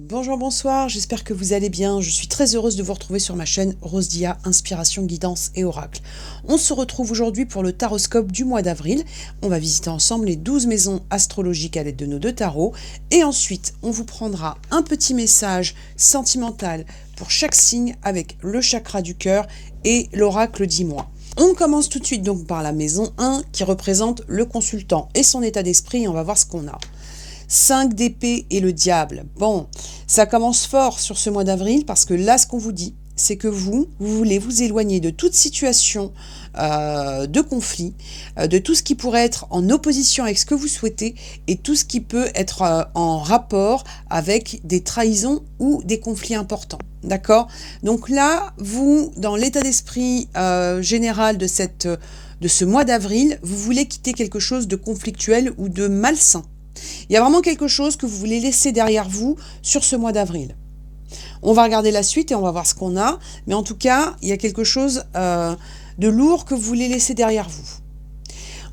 Bonjour, bonsoir, j'espère que vous allez bien. Je suis très heureuse de vous retrouver sur ma chaîne Rose Dia, Inspiration, Guidance et Oracle. On se retrouve aujourd'hui pour le taroscope du mois d'avril. On va visiter ensemble les 12 maisons astrologiques à l'aide de nos deux tarots. Et ensuite, on vous prendra un petit message sentimental pour chaque signe avec le chakra du cœur et l'oracle 10 mois. On commence tout de suite donc par la maison 1 qui représente le consultant et son état d'esprit. On va voir ce qu'on a. 5 d'épée et le diable. Bon, ça commence fort sur ce mois d'avril parce que là, ce qu'on vous dit, c'est que vous voulez vous éloigner de toute situation de conflit, de tout ce qui pourrait être en opposition avec ce que vous souhaitez et tout ce qui peut être en rapport avec des trahisons ou des conflits importants. D'accord? Donc là, vous, dans l'état d'esprit général de ce mois d'avril, vous voulez quitter quelque chose de conflictuel ou de malsain. Il y a vraiment quelque chose que vous voulez laisser derrière vous sur ce mois d'avril. On va regarder la suite et on va voir ce qu'on a. Mais en tout cas, il y a quelque chose de lourd que vous voulez laisser derrière vous.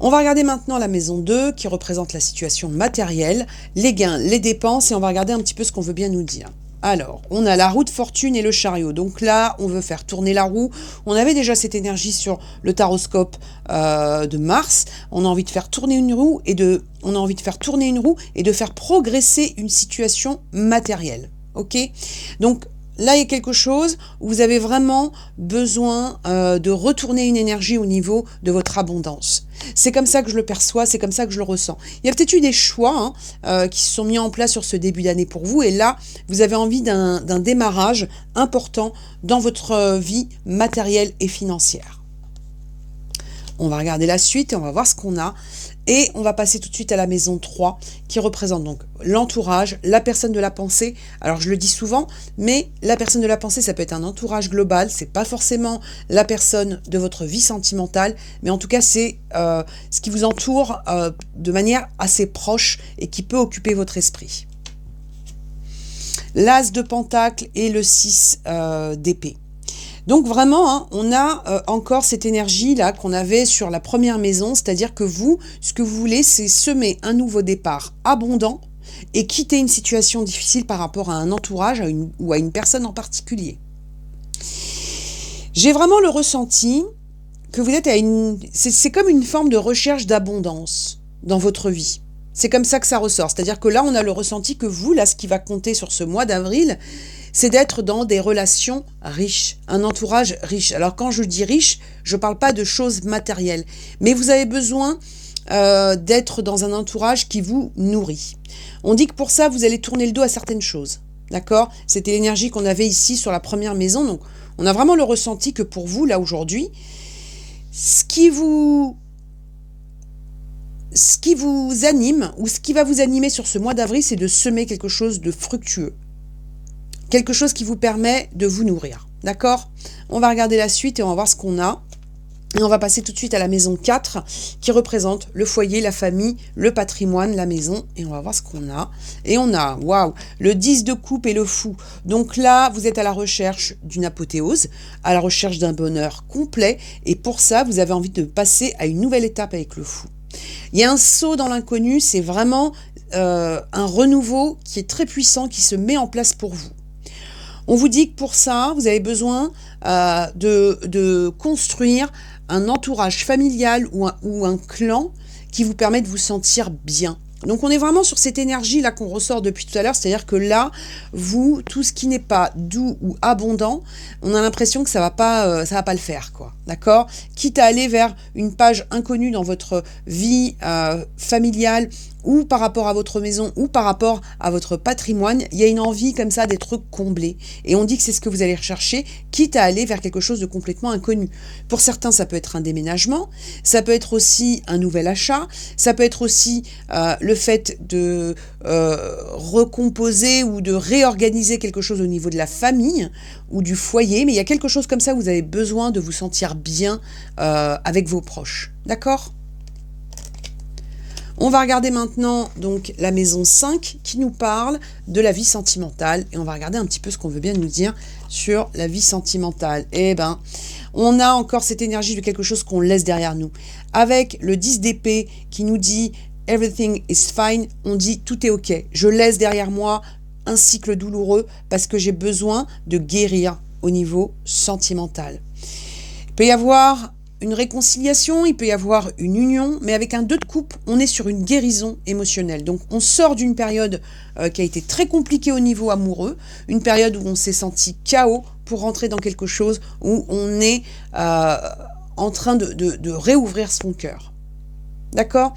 On va regarder maintenant la maison 2 qui représente la situation matérielle, les gains, les dépenses et on va regarder un petit peu ce qu'on veut bien nous dire. Alors, on a la roue de fortune et le chariot. Donc là, on veut faire tourner la roue. On avait déjà cette énergie sur le taroscope de Mars. On a envie de faire tourner une roue et de faire progresser une situation matérielle. Ok? Donc là, il y a quelque chose où vous avez vraiment besoin de retourner une énergie au niveau de votre abondance. C'est comme ça que je le perçois, c'est comme ça que je le ressens. Il y a peut-être eu des choix qui se sont mis en place sur ce début d'année pour vous. Et là, vous avez envie d'un démarrage important dans votre vie matérielle et financière. On va regarder la suite et on va voir ce qu'on a. Et on va passer tout de suite à la maison 3 qui représente donc l'entourage, la personne de la pensée. Alors je le dis souvent, mais la personne de la pensée, ça peut être un entourage global. C'est pas forcément la personne de votre vie sentimentale, mais en tout cas c'est ce qui vous entoure de manière assez proche et qui peut occuper votre esprit. L'as de pentacle et le 6 d'épée. Donc vraiment, on a encore cette énergie-là qu'on avait sur la première maison, c'est-à-dire que vous, ce que vous voulez, c'est semer un nouveau départ abondant et quitter une situation difficile par rapport à un entourage ou à une personne en particulier. J'ai vraiment le ressenti que vous êtes c'est comme une forme de recherche d'abondance dans votre vie. C'est comme ça que ça ressort, c'est-à-dire que là, on a le ressenti que vous, là, ce qui va compter sur ce mois d'avril, c'est d'être dans des relations riches, un entourage riche. Alors quand je dis riche, je ne parle pas de choses matérielles, mais vous avez besoin d'être dans un entourage qui vous nourrit. On dit que pour ça, vous allez tourner le dos à certaines choses, d'accord? C'était l'énergie qu'on avait ici sur la première maison, donc on a vraiment le ressenti que pour vous, là aujourd'hui, ce qui vous anime, ou ce qui va vous animer sur ce mois d'avril, c'est de semer quelque chose de fructueux. Quelque chose qui vous permet de vous nourrir. D'accord? On va regarder la suite et on va voir ce qu'on a. Et on va passer tout de suite à la maison 4 qui représente le foyer, la famille, le patrimoine, la maison. Et on va voir ce qu'on a. Et on a, waouh, le 10 de coupe et le fou. Donc là, vous êtes à la recherche d'une apothéose, à la recherche d'un bonheur complet. Et pour ça, vous avez envie de passer à une nouvelle étape avec le fou. Il y a un saut dans l'inconnu, c'est vraiment un renouveau qui est très puissant, qui se met en place pour vous. On vous dit que pour ça, vous avez besoin de construire un entourage familial ou un clan qui vous permet de vous sentir bien. Donc on est vraiment sur cette énergie-là qu'on ressort depuis tout à l'heure, c'est-à-dire que là, vous, tout ce qui n'est pas doux ou abondant, on a l'impression que ça va pas le faire, quoi. D'accord? Quitte à aller vers une page inconnue dans votre vie familiale, ou par rapport à votre maison, ou par rapport à votre patrimoine, il y a une envie comme ça d'être comblé. Et on dit que c'est ce que vous allez rechercher, quitte à aller vers quelque chose de complètement inconnu. Pour certains, ça peut être un déménagement, ça peut être aussi un nouvel achat, ça peut être aussi le fait de recomposer ou de réorganiser quelque chose au niveau de la famille ou du foyer, mais il y a quelque chose comme ça où vous avez besoin de vous sentir bien avec vos proches. D'accord ? On va regarder maintenant donc la maison 5 qui nous parle de la vie sentimentale et on va regarder un petit peu ce qu'on veut bien nous dire sur la vie sentimentale. Eh ben, on a encore cette énergie de quelque chose qu'on laisse derrière nous. Avec le 10 d'épée qui nous dit « Everything is fine », on dit « Tout est ok, je laisse derrière moi un cycle douloureux parce que j'ai besoin de guérir au niveau sentimental. Il peut y avoir une réconciliation, il peut y avoir une union, mais avec un 2 de coupe, on est sur une guérison émotionnelle. Donc on sort d'une période qui a été très compliquée au niveau amoureux, une période où on s'est senti KO pour rentrer dans quelque chose où on est en train de réouvrir son cœur. D'accord ?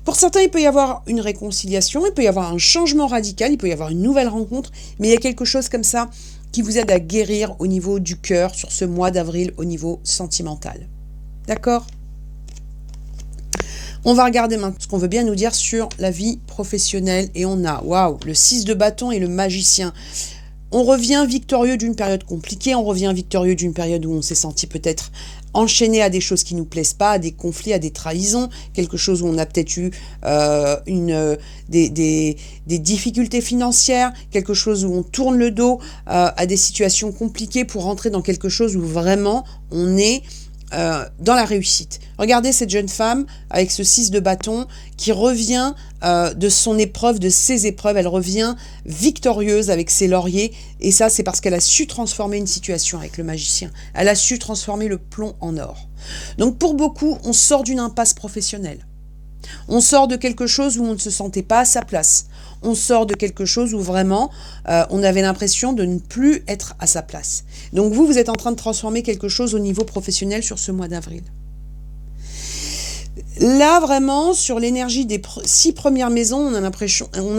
Pour certains, il peut y avoir une réconciliation, il peut y avoir un changement radical, il peut y avoir une nouvelle rencontre, mais il y a quelque chose comme ça qui vous aide à guérir au niveau du cœur sur ce mois d'avril au niveau sentimental. D'accord ? On va regarder maintenant ce qu'on veut bien nous dire sur la vie professionnelle et on a, waouh, le 6 de bâton et le magicien. On revient victorieux d'une période compliquée, on revient victorieux d'une période où on s'est senti peut-être enchaîné à des choses qui ne nous plaisent pas, à des conflits, à des trahisons, quelque chose où on a peut-être eu des difficultés financières, quelque chose où on tourne le dos à des situations compliquées pour rentrer dans quelque chose où vraiment on est dans la réussite. Regardez cette jeune femme avec ce 6 de bâton qui revient de son épreuve, de ses épreuves, elle revient victorieuse avec ses lauriers et ça c'est parce qu'elle a su transformer une situation avec le magicien. Elle a su transformer le plomb en or. Donc pour beaucoup, on sort d'une impasse professionnelle. On sort de quelque chose où on ne se sentait pas à sa place. On sort de quelque chose où vraiment on avait l'impression de ne plus être à sa place. Donc vous êtes en train de transformer quelque chose au niveau professionnel sur ce mois d'avril. Là, vraiment, sur l'énergie des 6 premières maisons, on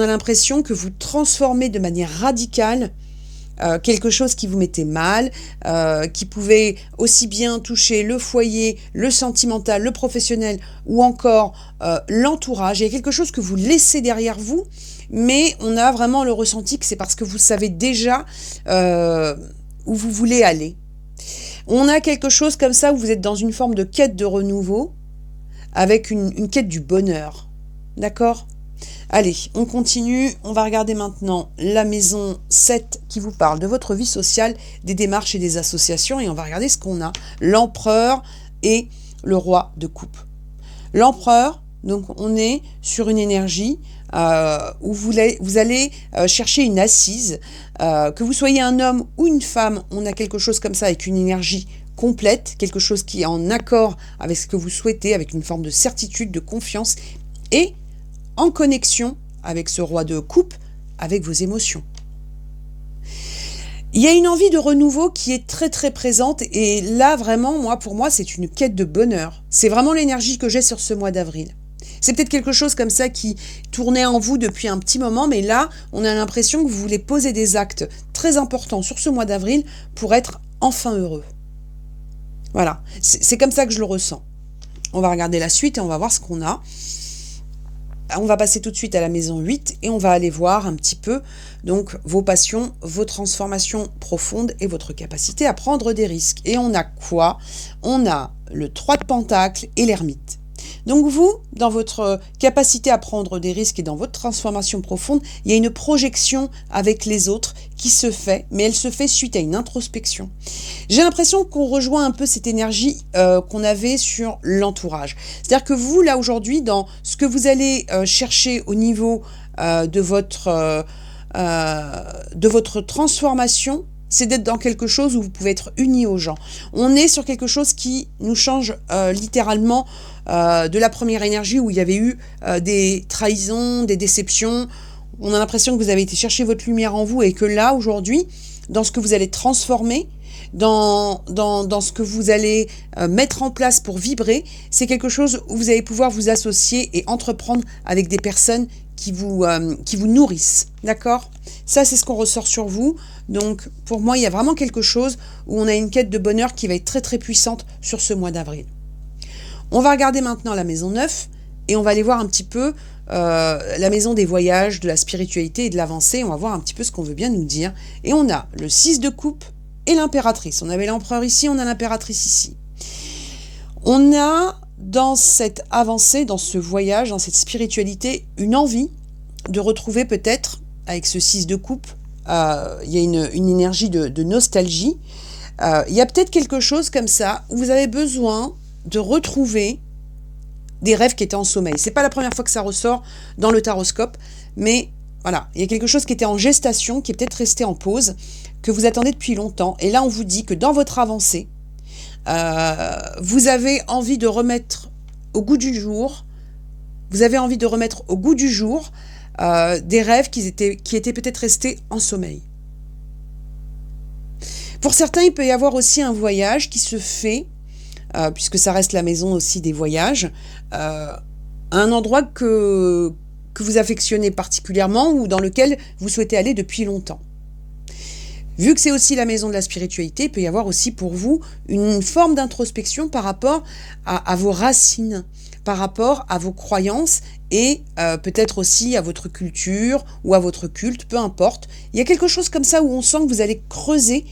a l'impression que vous transformez de manière radicale quelque chose qui vous mettait mal, qui pouvait aussi bien toucher le foyer, le sentimental, le professionnel ou encore l'entourage. Il y a quelque chose que vous laissez derrière vous, mais on a vraiment le ressenti que c'est parce que vous savez déjà où vous voulez aller. On a quelque chose comme ça où vous êtes dans une forme de quête de renouveau, avec une quête du bonheur. D'accord ? Allez, on continue. On va regarder maintenant la maison 7 qui vous parle de votre vie sociale, des démarches et des associations. Et on va regarder ce qu'on a. L'empereur et le roi de coupe. L'empereur, donc on est sur une énergie où vous allez chercher une assise. Que vous soyez un homme ou une femme, on a quelque chose comme ça avec une énergie complète, quelque chose qui est en accord avec ce que vous souhaitez, avec une forme de certitude, de confiance et en connexion avec ce roi de coupe, avec vos émotions. Il y a une envie de renouveau qui est très très présente et là vraiment, pour moi, c'est une quête de bonheur. C'est vraiment l'énergie que j'ai sur ce mois d'avril. C'est peut-être quelque chose comme ça qui tournait en vous depuis un petit moment, mais là, on a l'impression que vous voulez poser des actes très importants sur ce mois d'avril pour être enfin heureux. Voilà, c'est comme ça que je le ressens. On va regarder la suite et on va voir ce qu'on a. On va passer tout de suite à la maison 8 et on va aller voir un petit peu donc vos passions, vos transformations profondes et votre capacité à prendre des risques. Et on a quoi ? On a le 3 de Pentacles et l'ermite. Donc vous, dans votre capacité à prendre des risques et dans votre transformation profonde, il y a une projection avec les autres qui se fait, mais elle se fait suite à une introspection. J'ai l'impression qu'on rejoint un peu cette énergie qu'on avait sur l'entourage. C'est-à-dire que vous, là, aujourd'hui, dans ce que vous allez chercher au niveau de votre transformation, c'est d'être dans quelque chose où vous pouvez être unis aux gens. On est sur quelque chose qui nous change littéralement de la première énergie où il y avait eu des trahisons, des déceptions. On a l'impression que vous avez été chercher votre lumière en vous et que là, aujourd'hui, dans ce que vous allez transformer, dans ce que vous allez mettre en place pour vibrer, c'est quelque chose où vous allez pouvoir vous associer et entreprendre avec des personnes qui vous nourrissent. D'accord ? Ça, c'est ce qu'on ressort sur vous. Donc, pour moi, il y a vraiment quelque chose où on a une quête de bonheur qui va être très, très puissante sur ce mois d'avril. On va regarder maintenant la maison 9 et on va aller voir un petit peu la maison des voyages, de la spiritualité et de l'avancée. On va voir un petit peu ce qu'on veut bien nous dire. Et on a le 6 de coupe et l'impératrice. On avait l'empereur ici, on a l'impératrice ici. On a dans cette avancée, dans ce voyage, dans cette spiritualité, une envie de retrouver peut-être, avec ce 6 de coupe, il y a une énergie de nostalgie. Il y a peut-être quelque chose comme ça où vous avez besoin de retrouver des rêves qui étaient en sommeil. C'est pas la première fois que ça ressort dans le taroscope, mais Voilà, il y a quelque chose qui était en gestation, qui est peut-être resté en pause, que vous attendez depuis longtemps. Et là, on vous dit que dans votre avancée, vous avez envie de remettre au goût du jour, des rêves qui étaient peut-être restés en sommeil. Pour certains, il peut y avoir aussi un voyage qui se fait, puisque ça reste la maison aussi des voyages, à un endroit que vous affectionnez particulièrement ou dans lequel vous souhaitez aller depuis longtemps. Vu que c'est aussi la maison de la spiritualité, il peut y avoir aussi pour vous une forme d'introspection par rapport à vos racines, par rapport à vos croyances et peut-être aussi à votre culture ou à votre culte, peu importe. Il y a quelque chose comme ça où on sent que vous allez creuser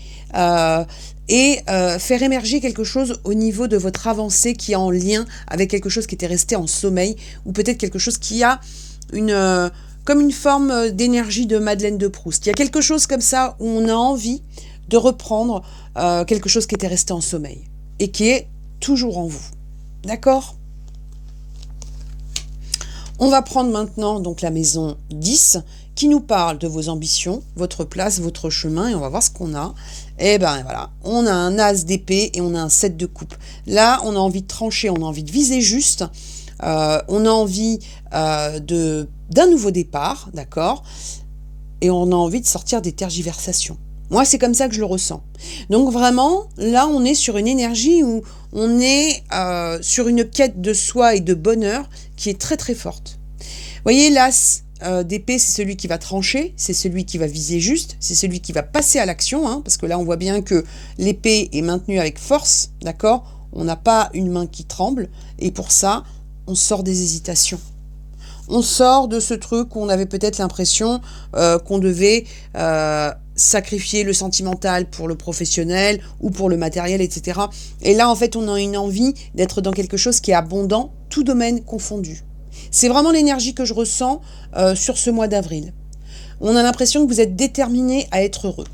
et faire émerger quelque chose au niveau de votre avancée qui est en lien avec quelque chose qui était resté en sommeil ou peut-être quelque chose qui a comme une forme d'énergie de Madeleine de Proust. Il y a quelque chose comme ça où on a envie de reprendre quelque chose qui était resté en sommeil et qui est toujours en vous. D'accord ? On va prendre maintenant donc la maison 10 qui nous parle de vos ambitions, votre place, votre chemin et on va voir ce qu'on a. Et ben voilà, on a un as d'épée et on a un 7 de coupe. Là, on a envie de trancher, on a envie de viser juste, on a envie d'un nouveau départ, d'accord ? Et on a envie de sortir des tergiversations. Moi, c'est comme ça que je le ressens. Donc vraiment, là, on est sur une énergie où on est sur une quête de soi et de bonheur qui est très très forte. Vous voyez, l'as d'épée, c'est celui qui va trancher, c'est celui qui va viser juste, c'est celui qui va passer à l'action, hein, parce que là, on voit bien que l'épée est maintenue avec force, d'accord ? On n'a pas une main qui tremble, et pour ça, on sort des hésitations. On sort de ce truc où on avait peut-être l'impression qu'on devait sacrifier le sentimental pour le professionnel ou pour le matériel, etc. Et là, en fait, on a une envie d'être dans quelque chose qui est abondant, tout domaine confondu. C'est vraiment l'énergie que je ressens sur ce mois d'avril. On a l'impression que vous êtes déterminé à être heureux.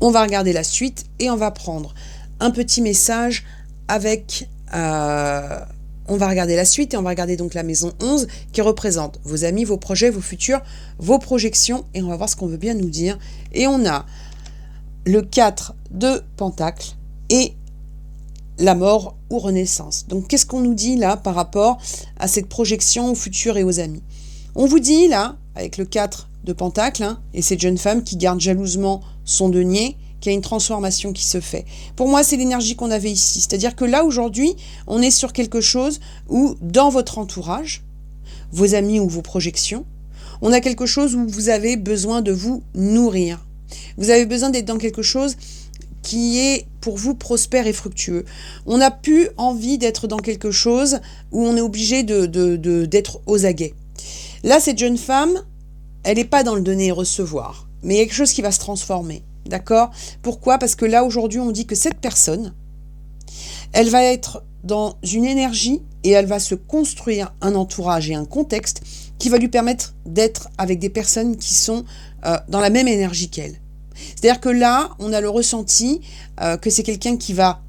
On va regarder la suite et on va prendre un petit message avec... on va regarder la suite et on va regarder donc la maison 11 qui représente vos amis, vos projets, vos futurs, vos projections et on va voir ce qu'on veut bien nous dire. Et on a le 4 de Pentacles et la mort ou renaissance. Donc qu'est-ce qu'on nous dit là par rapport à cette projection au futur et aux amis ? On vous dit là, avec le 4 de Pentacles hein, et cette jeune femme qui garde jalousement son denier, qu'il y a une transformation qui se fait. Pour moi, c'est l'énergie qu'on avait ici. C'est-à-dire que là, aujourd'hui, on est sur quelque chose où, dans votre entourage, vos amis ou vos projections, on a quelque chose où vous avez besoin de vous nourrir. Vous avez besoin d'être dans quelque chose qui est pour vous prospère et fructueux. On n'a plus envie d'être dans quelque chose où on est obligé d'être aux aguets. Là, cette jeune femme, elle n'est pas dans le donner et recevoir, mais il y a quelque chose qui va se transformer. D'accord ? Pourquoi ? Parce que là, aujourd'hui, on dit que cette personne, elle va être dans une énergie et elle va se construire un entourage et un contexte qui va lui permettre d'être avec des personnes qui sont dans la même énergie qu'elle. C'est-à-dire que là, on a le ressenti que c'est quelqu'un qui va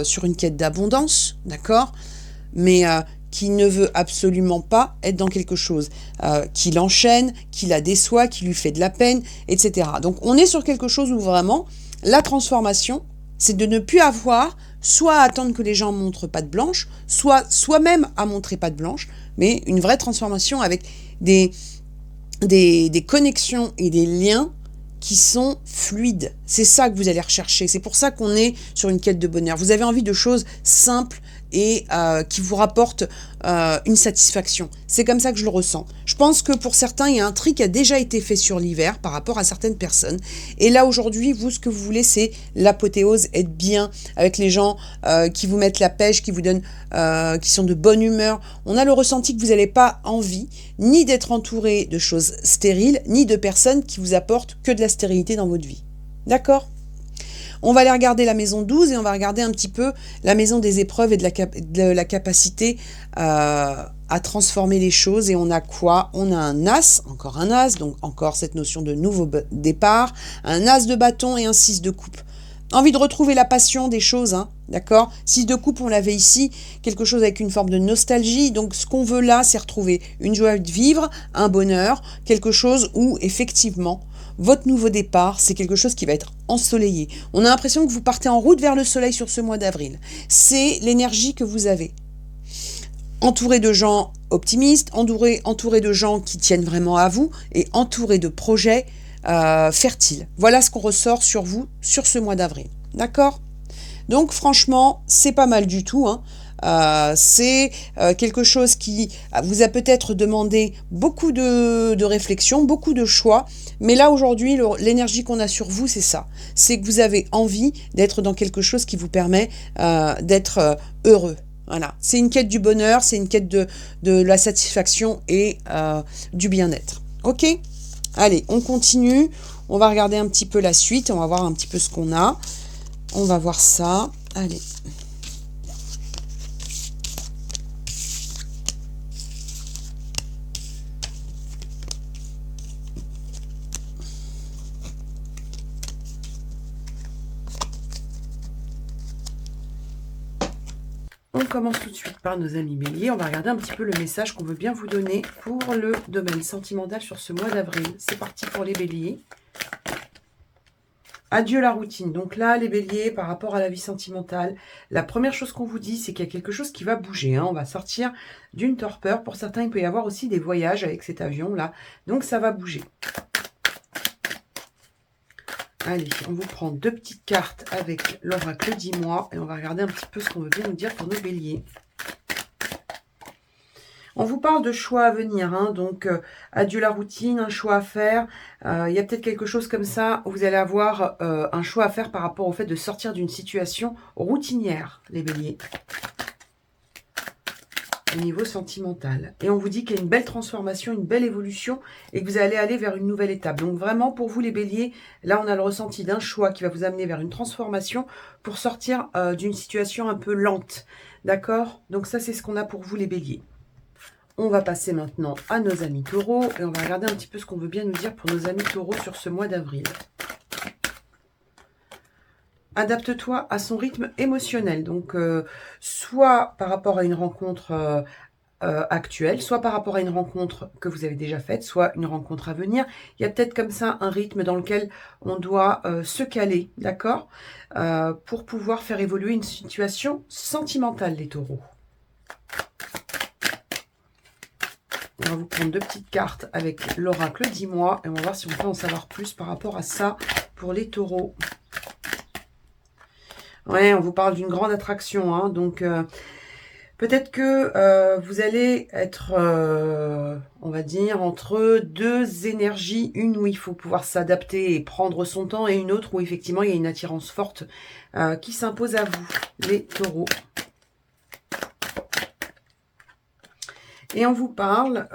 sur une quête d'abondance, d'accord ? Mais qui ne veut absolument pas être dans quelque chose, qui l'enchaîne, qui la déçoit, qui lui fait de la peine, etc. Donc on est sur quelque chose où vraiment la transformation, c'est de ne plus avoir soit à attendre que les gens montrent patte blanche, soit soi-même à montrer patte blanche, mais une vraie transformation avec des connexions et des liens qui sont fluides. C'est ça que vous allez rechercher. C'est pour ça qu'on est sur une quête de bonheur. Vous avez envie de choses simples et qui vous rapportent une satisfaction. C'est comme ça que je le ressens. Je pense que pour certains, il y a un tri qui a déjà été fait sur l'hiver par rapport à certaines personnes. Et là, aujourd'hui, vous, ce que vous voulez, c'est l'apothéose, être bien avec les gens qui vous mettent la pêche, qui vous donnent, qui sont de bonne humeur. On a le ressenti que vous n'avez pas envie ni d'être entouré de choses stériles, ni de personnes qui vous apportent que de la stérilité dans votre vie. D'accord ? On va aller regarder la maison 12 et on va regarder un petit peu la maison des épreuves et de la capacité à transformer les choses. Et on a quoi ? On a un as, donc encore cette notion de nouveau départ, un as de bâton et un 6 de coupe. Envie de retrouver la passion des choses, hein, d'accord? 6 de coupe, on l'avait ici, quelque chose avec une forme de nostalgie. Donc, ce qu'on veut là, c'est retrouver une joie de vivre, un bonheur, quelque chose où, effectivement, votre nouveau départ, c'est quelque chose qui va être ensoleillé. On a l'impression que vous partez en route vers le soleil sur ce mois d'avril. C'est l'énergie que vous avez. Entouré de gens optimistes, entouré de gens qui tiennent vraiment à vous et entouré de projets fertiles. Voilà ce qu'on ressort sur vous sur ce mois d'avril. D'accord? Donc franchement, c'est pas mal du tout, hein. C'est quelque chose qui vous a peut-être demandé beaucoup de réflexion, beaucoup de choix. Mais là, aujourd'hui, l'énergie qu'on a sur vous, c'est ça. C'est que vous avez envie d'être dans quelque chose qui vous permet d'être heureux. Voilà. C'est une quête du bonheur, c'est une quête de la satisfaction et du bien-être. Ok? Allez, on continue. On va regarder un petit peu la suite. On va voir un petit peu ce qu'on a. On va voir ça. Allez. On commence tout de suite par nos amis béliers. On va regarder un petit peu le message qu'on veut bien vous donner pour le domaine sentimental sur ce mois d'avril. C'est parti pour les béliers. Adieu la routine. Donc là, les béliers, par rapport à la vie sentimentale, la première chose qu'on vous dit, c'est qu'il y a quelque chose qui va bouger. Hein. On va sortir d'une torpeur. Pour certains, il peut y avoir aussi des voyages avec cet avion-là. Donc ça va bouger. Allez, on vous prend 2 petites cartes avec l'oracle 10 mois et on va regarder un petit peu ce qu'on veut bien nous dire pour nos béliers. On vous parle de choix à venir, hein, donc adieu la routine, un choix à faire. Il y a peut-être quelque chose comme ça où vous allez avoir un choix à faire par rapport au fait de sortir d'une situation routinière, les béliers, au niveau sentimental. Et on vous dit qu'il y a une belle transformation, une belle évolution et que vous allez aller vers une nouvelle étape. Donc vraiment, pour vous les béliers, là on a le ressenti d'un choix qui va vous amener vers une transformation pour sortir d'une situation un peu lente. D'accord? Donc ça, c'est ce qu'on a pour vous les béliers. On va passer maintenant à nos amis taureaux et on va regarder un petit peu ce qu'on veut bien nous dire pour nos amis taureaux sur ce mois d'avril. Adapte-toi à son rythme émotionnel. Donc, soit par rapport à une rencontre actuelle, soit par rapport à une rencontre que vous avez déjà faite, soit une rencontre à venir. Il y a peut-être comme ça un rythme dans lequel on doit se caler, d'accord, pour pouvoir faire évoluer une situation sentimentale, les taureaux. On va vous prendre 2 petites cartes avec l'oracle 10 mois et on va voir si on peut en savoir plus par rapport à ça pour les taureaux. Ouais, on vous parle d'une grande attraction, hein, donc peut-être que vous allez être, on va dire, entre 2 énergies, une où il faut pouvoir s'adapter et prendre son temps et une autre où effectivement il y a une attirance forte qui s'impose à vous, les taureaux. Et on vous parle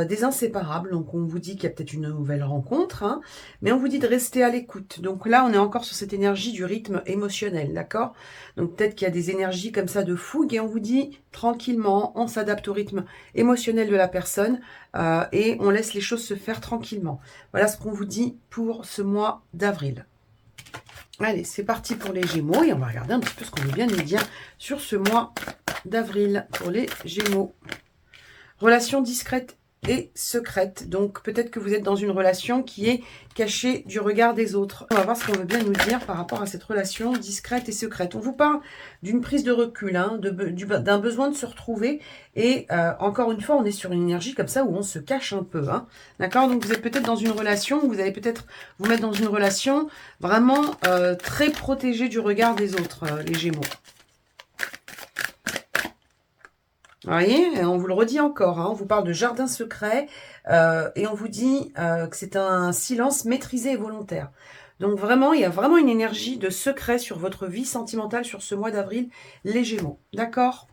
des inséparables. Donc on vous dit qu'il y a peut-être une nouvelle rencontre, hein, mais on vous dit de rester à l'écoute. Donc là, on est encore sur cette énergie du rythme émotionnel, d'accord? Donc peut-être qu'il y a des énergies comme ça de fougue et on vous dit tranquillement, on s'adapte au rythme émotionnel de la personne et on laisse les choses se faire tranquillement. Voilà ce qu'on vous dit pour ce mois d'avril. Allez, c'est parti pour les Gémeaux et on va regarder un petit peu ce qu'on veut bien nous dire sur ce mois d'avril pour les Gémeaux. Relation discrète et secrète. Donc, peut-être que vous êtes dans une relation qui est cachée du regard des autres. On va voir ce qu'on veut bien nous dire par rapport à cette relation discrète et secrète. On vous parle d'une prise de recul, hein, d'un besoin de se retrouver. Et encore une fois, on est sur une énergie comme ça où on se cache un peu. Hein, d'accord? Donc, vous êtes peut-être dans une relation où vous allez peut-être vous mettre dans une relation vraiment très protégée du regard des autres, les Gémeaux. Vous voyez, on vous le redit encore, hein, on vous parle de jardin secret et on vous dit que c'est un silence maîtrisé et volontaire. Donc vraiment, il y a vraiment une énergie de secret sur votre vie sentimentale sur ce mois d'avril, les Gémeaux. D'accord?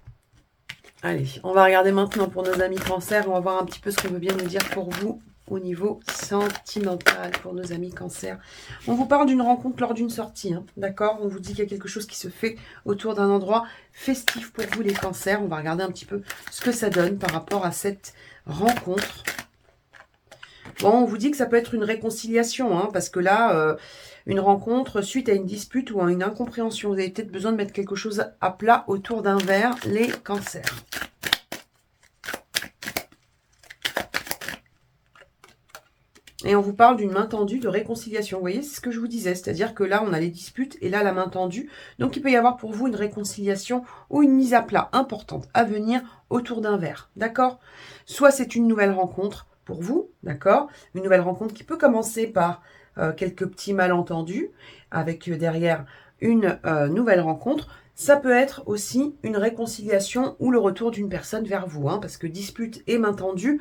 Allez, on va regarder maintenant pour nos amis Cancer. On va voir un petit peu ce qu'on veut bien nous dire pour vous au niveau sentimental pour nos amis Cancer. On vous parle d'une rencontre lors d'une sortie, hein, d'accord? On vous dit qu'il y a quelque chose qui se fait autour d'un endroit festif pour vous les Cancers. On va regarder un petit peu ce que ça donne par rapport à cette rencontre. Bon, on vous dit que ça peut être une réconciliation, hein, parce que là, une rencontre suite à une dispute ou à une incompréhension. Vous avez peut-être besoin de mettre quelque chose à plat autour d'un verre, les cancers. Et on vous parle d'une main tendue de réconciliation. Vous voyez, c'est ce que je vous disais. C'est-à-dire que là, on a les disputes et là, la main tendue. Donc, il peut y avoir pour vous une réconciliation ou une mise à plat importante à venir autour d'un verre. D'accord? Soit c'est une nouvelle rencontre pour vous. D'accord? Une nouvelle rencontre qui peut commencer par quelques petits malentendus avec derrière une nouvelle rencontre. Ça peut être aussi une réconciliation ou le retour d'une personne vers vous, hein, parce que dispute et main tendue,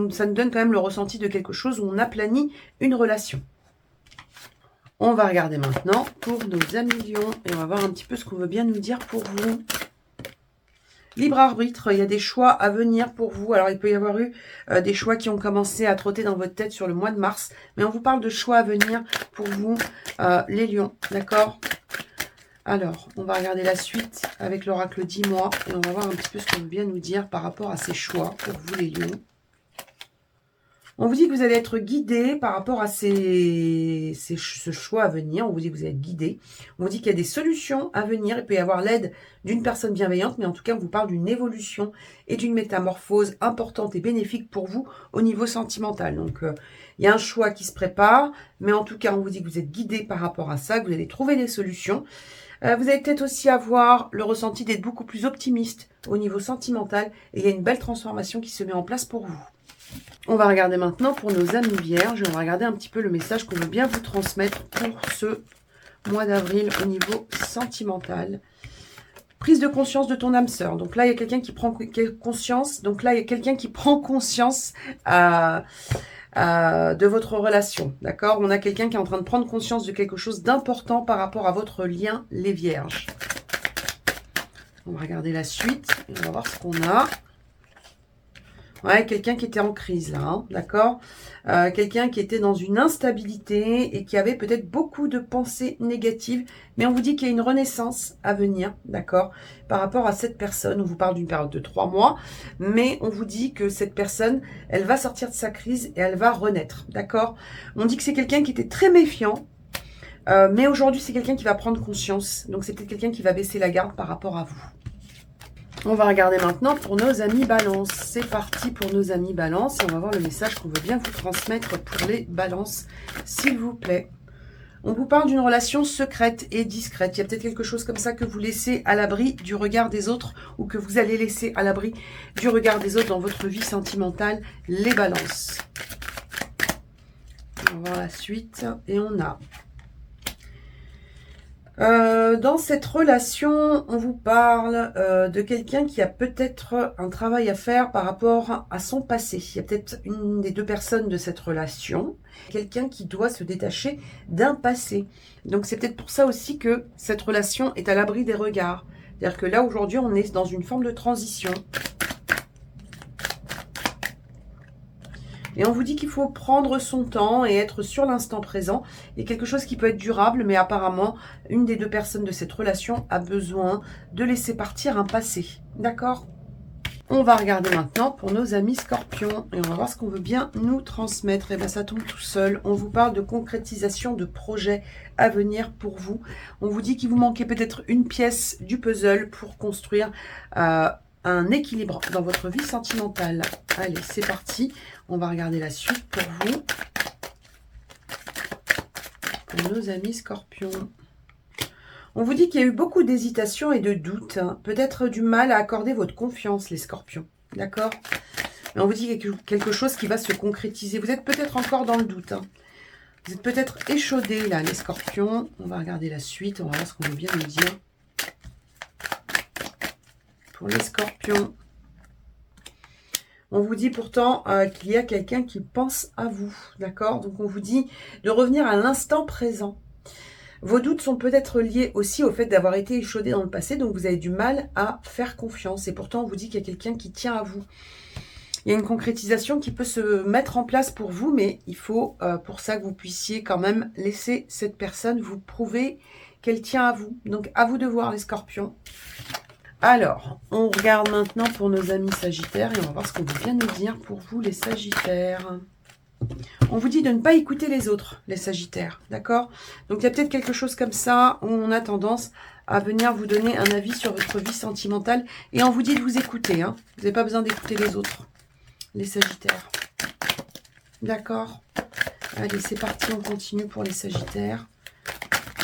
ça nous donne quand même le ressenti de quelque chose où on aplanit une relation. On va regarder maintenant pour nos amis lions et on va voir un petit peu ce qu'on veut bien nous dire pour vous. Libre arbitre, il y a des choix à venir pour vous. Alors, il peut y avoir eu des choix qui ont commencé à trotter dans votre tête sur le mois de mars, mais on vous parle de choix à venir pour vous, les lions, d'accord ? Alors, on va regarder la suite avec l'oracle 10 mois et on va voir un petit peu ce qu'on veut bien nous dire par rapport à ces choix pour vous les lions. On vous dit que vous allez être guidé par rapport à ce choix à venir. On vous dit que vous allez être guidé. On vous dit qu'il y a des solutions à venir. Il peut y avoir l'aide d'une personne bienveillante, mais en tout cas, on vous parle d'une évolution et d'une métamorphose importante et bénéfique pour vous au niveau sentimental. Donc, il y a un choix qui se prépare, mais en tout cas, on vous dit que vous êtes guidé par rapport à ça, que vous allez trouver des solutions. Vous allez peut-être aussi avoir le ressenti d'être beaucoup plus optimiste au niveau sentimental et il y a une belle transformation qui se met en place pour vous. On va regarder maintenant pour nos amis vierges. On va regarder un petit peu le message qu'on veut bien vous transmettre pour ce mois d'avril au niveau sentimental. Prise de conscience de ton âme sœur. Donc là, il y a quelqu'un qui prend conscience. Donc là, il y a quelqu'un qui prend conscience de votre relation, d'accord? On a quelqu'un qui est en train de prendre conscience de quelque chose d'important par rapport à votre lien, les vierges. On va regarder la suite et on va voir ce qu'on a. Ouais, quelqu'un qui était en crise là, hein, d'accord? Quelqu'un qui était dans une instabilité et qui avait peut-être beaucoup de pensées négatives. Mais on vous dit qu'il y a une renaissance à venir, d'accord? Par rapport à cette personne, on vous parle d'une période de 3 mois. Mais on vous dit que cette personne, elle va sortir de sa crise et elle va renaître, d'accord? On dit que c'est quelqu'un qui était très méfiant. Mais aujourd'hui, c'est quelqu'un qui va prendre conscience. Donc, c'est peut-être quelqu'un qui va baisser la garde par rapport à vous. On va regarder maintenant pour nos amis Balance. C'est parti pour nos amis Balance. Et on va voir le message qu'on veut bien vous transmettre pour les Balances, s'il vous plaît. On vous parle d'une relation secrète et discrète. Il y a peut-être quelque chose comme ça que vous laissez à l'abri du regard des autres ou que vous allez laisser à l'abri du regard des autres dans votre vie sentimentale, les Balances. On va voir la suite. Et on a... dans cette relation, on vous parle de quelqu'un qui a peut-être un travail à faire par rapport à son passé. Il y a peut-être une des deux personnes de cette relation, quelqu'un qui doit se détacher d'un passé. Donc c'est peut-être pour ça aussi que cette relation est à l'abri des regards. C'est-à-dire que là, aujourd'hui, on est dans une forme de transition. Et on vous dit qu'il faut prendre son temps et être sur l'instant présent. Il y a quelque chose qui peut être durable, mais apparemment, une des deux personnes de cette relation a besoin de laisser partir un passé. D'accord ? On va regarder maintenant pour nos amis scorpions. Et on va voir ce qu'on veut bien nous transmettre. Et bien, ça tombe tout seul. On vous parle de concrétisation de projets à venir pour vous. On vous dit qu'il vous manquait peut-être une pièce du puzzle pour construire... un équilibre dans votre vie sentimentale. Allez, c'est parti. On va regarder la suite pour vous. Pour nos amis scorpions. On vous dit qu'il y a eu beaucoup d'hésitation et de doutes. Hein. Peut-être du mal à accorder votre confiance, les scorpions. D'accord? Mais on vous dit qu'il y a quelque chose qui va se concrétiser. Vous êtes peut-être encore dans le doute. Hein. Vous êtes peut-être échaudés, là, les scorpions. On va regarder la suite. On va voir ce qu'on veut bien nous dire. Pour les scorpions. On vous dit pourtant qu'il y a quelqu'un qui pense à vous, d'accord? Donc on vous dit de revenir à l'instant présent. Vos doutes sont peut-être liés aussi au fait d'avoir été échaudé dans le passé, donc vous avez du mal à faire confiance. Et pourtant on vous dit qu'il y a quelqu'un qui tient à vous. Il y a une concrétisation qui peut se mettre en place pour vous, mais il faut pour ça que vous puissiez quand même laisser cette personne vous prouver qu'elle tient à vous. Donc à vous de voir les scorpions. Alors, on regarde maintenant pour nos amis sagittaires et on va voir ce qu'on veut bien nous dire pour vous les sagittaires. On vous dit de ne pas écouter les autres, les Sagittaires, d'accord? Donc il y a peut-être quelque chose comme ça où on a tendance à venir vous donner un avis sur votre vie sentimentale et on vous dit de vous écouter, hein. Vous n'avez pas besoin d'écouter les autres, les Sagittaires. D'accord? Allez, c'est parti, on continue pour les Sagittaires.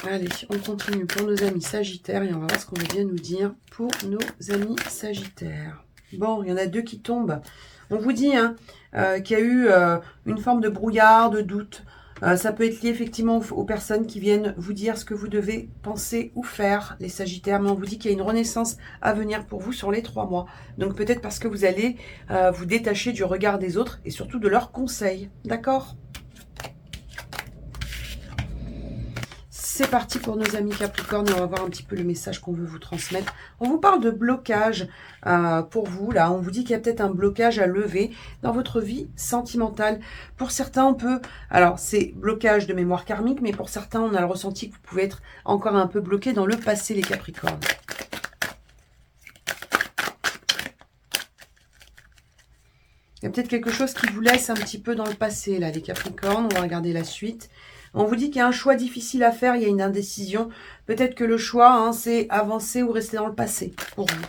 Allez, on continue pour nos amis Sagittaires et on va voir ce qu'on vient nous dire pour nos amis Sagittaires. Bon, il y en a deux qui tombent. On vous dit hein, qu'il y a eu une forme de brouillard, de doute. Ça peut être lié effectivement aux personnes qui viennent vous dire ce que vous devez penser ou faire, les Sagittaires. Mais on vous dit qu'il y a une renaissance à venir pour vous sur les 3 mois. Donc peut-être parce que vous allez vous détacher du regard des autres et surtout de leurs conseils. D'accord ? C'est parti pour nos amis Capricorne et on va voir un petit peu le message qu'on veut vous transmettre. On vous parle de blocage pour vous. Là, on vous dit qu'il y a peut-être un blocage à lever dans votre vie sentimentale. Pour certains, on peut... Alors, c'est blocage de mémoire karmique, mais pour certains, on a le ressenti que vous pouvez être encore un peu bloqué dans le passé, les Capricornes. Il y a peut-être quelque chose qui vous laisse un petit peu dans le passé, là, les Capricornes. On va regarder la suite. On vous dit qu'il y a un choix difficile à faire, il y a une indécision. Peut-être que le choix, hein, c'est avancer ou rester dans le passé pour vous.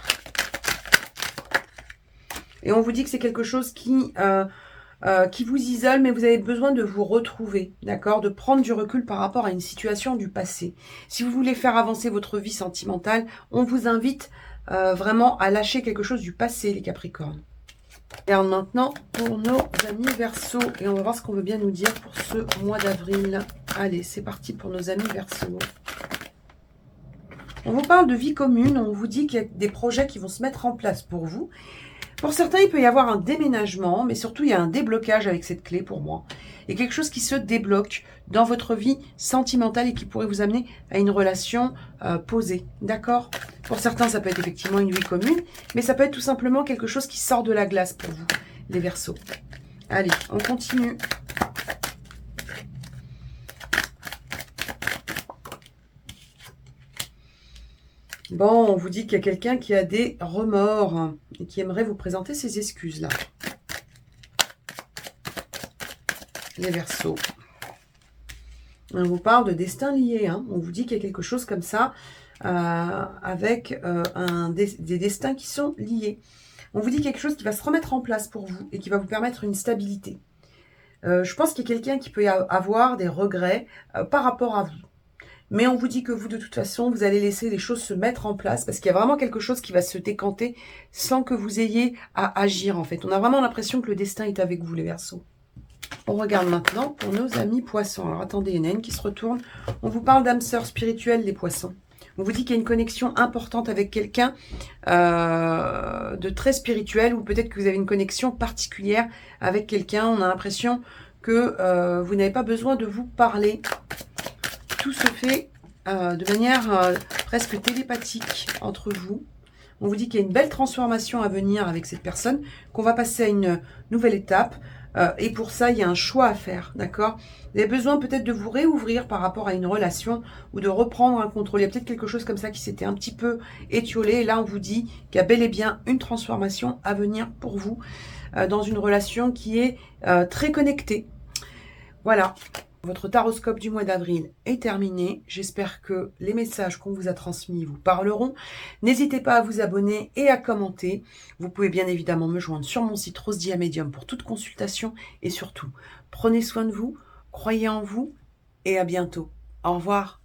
Et on vous dit que c'est quelque chose qui vous isole, mais vous avez besoin de vous retrouver, d'accord? De prendre du recul par rapport à une situation du passé. Si vous voulez faire avancer votre vie sentimentale, on vous invite vraiment à lâcher quelque chose du passé, les Capricornes. Regarde maintenant pour nos amis Verseaux et on va voir ce qu'on veut bien nous dire pour ce mois d'avril. Allez, c'est parti pour nos amis Verseaux. On vous parle de vie commune, on vous dit qu'il y a des projets qui vont se mettre en place pour vous. Pour certains, il peut y avoir un déménagement, mais surtout, il y a un déblocage avec cette clé pour moi. Il y a quelque chose qui se débloque dans votre vie sentimentale et qui pourrait vous amener à une relation posée. D'accord? Pour certains, ça peut être effectivement une vie commune, mais ça peut être tout simplement quelque chose qui sort de la glace pour vous, les Verseaux. Allez, on continue. Bon, on vous dit qu'il y a quelqu'un qui a des remords et qui aimerait vous présenter ses excuses, là. Les Verseaux. On vous parle de destin lié, hein. On vous dit qu'il y a quelque chose comme ça, avec des destins qui sont liés. On vous dit quelque chose qui va se remettre en place pour vous et qui va vous permettre une stabilité. Je pense qu'il y a quelqu'un qui peut avoir des regrets par rapport à vous. Mais on vous dit que vous, de toute façon, vous allez laisser les choses se mettre en place parce qu'il y a vraiment quelque chose qui va se décanter sans que vous ayez à agir, en fait. On a vraiment l'impression que le destin est avec vous, les Verseaux. On regarde maintenant pour nos amis Poissons. Alors, attendez, il y en a une qui se retourne. On vous parle d'âme sœur spirituelle, les Poissons. On vous dit qu'il y a une connexion importante avec quelqu'un de très spirituel ou peut-être que vous avez une connexion particulière avec quelqu'un. On a l'impression que vous n'avez pas besoin de vous parler. Tout se fait de manière presque télépathique entre vous. On vous dit qu'il y a une belle transformation à venir avec cette personne, qu'on va passer à une nouvelle étape. Et pour ça, il y a un choix à faire, d'accord? Vous avez besoin peut-être de vous réouvrir par rapport à une relation ou de reprendre un contrôle. Il y a peut-être quelque chose comme ça qui s'était un petit peu étiolé. Et là, on vous dit qu'il y a bel et bien une transformation à venir pour vous dans une relation qui est très connectée. Voilà. Votre taroscope du mois d'avril est terminé. J'espère que les messages qu'on vous a transmis vous parleront. N'hésitez pas à vous abonner et à commenter. Vous pouvez bien évidemment me joindre sur mon site Rose Dia Medium pour toute consultation. Et surtout, prenez soin de vous, croyez en vous et à bientôt. Au revoir.